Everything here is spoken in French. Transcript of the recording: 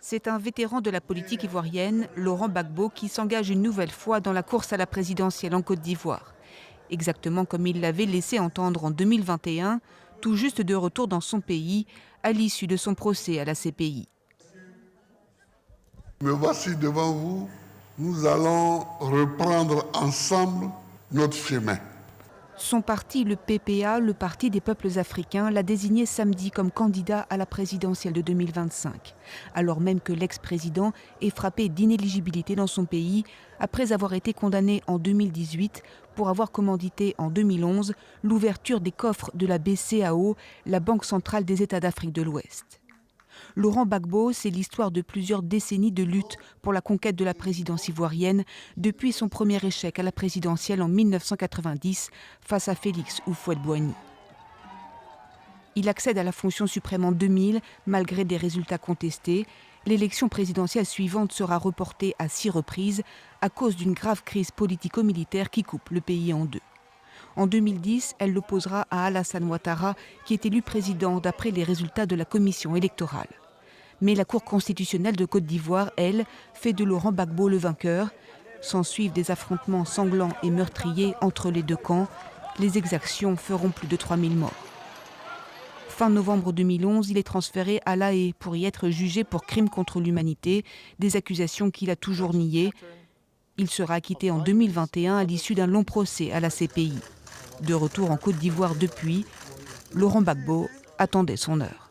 C'est un vétéran de la politique ivoirienne, Laurent Gbagbo, qui s'engage une nouvelle fois dans la course à la présidentielle en Côte d'Ivoire. Exactement comme il l'avait laissé entendre en 2021, tout juste de retour dans son pays, à l'issue de son procès à la CPI. Me voici devant vous, nous allons reprendre ensemble notre chemin. Son parti, le PPA, le Parti des peuples africains, l'a désigné samedi comme candidat à la présidentielle de 2025, alors même que l'ex-président est frappé d'inéligibilité dans son pays après avoir été condamné en 2018 pour avoir commandité en 2011 l'ouverture des coffres de la BCAO, la Banque centrale des États d'Afrique de l'Ouest. Laurent Gbagbo, c'est l'histoire de plusieurs décennies de lutte pour la conquête de la présidence ivoirienne depuis son premier échec à la présidentielle en 1990 face à Félix Houphouët-Boigny. Il accède à la fonction suprême en 2000 malgré des résultats contestés. L'élection présidentielle suivante sera reportée à 6 reprises à cause d'une grave crise politico-militaire qui coupe le pays en deux. En 2010, elle l'opposera à Alassane Ouattara, qui est élu président d'après les résultats de la commission électorale. Mais la Cour constitutionnelle de Côte d'Ivoire, elle, fait de Laurent Gbagbo le vainqueur. S'ensuivent des affrontements sanglants et meurtriers entre les deux camps. Les exactions feront plus de 3000 morts. Fin novembre 2011, il est transféré à La Haye pour y être jugé pour crimes contre l'humanité, des accusations qu'il a toujours niées. Il sera acquitté en 2021 à l'issue d'un long procès à la CPI. De retour en Côte d'Ivoire depuis, Laurent Gbagbo attendait son heure.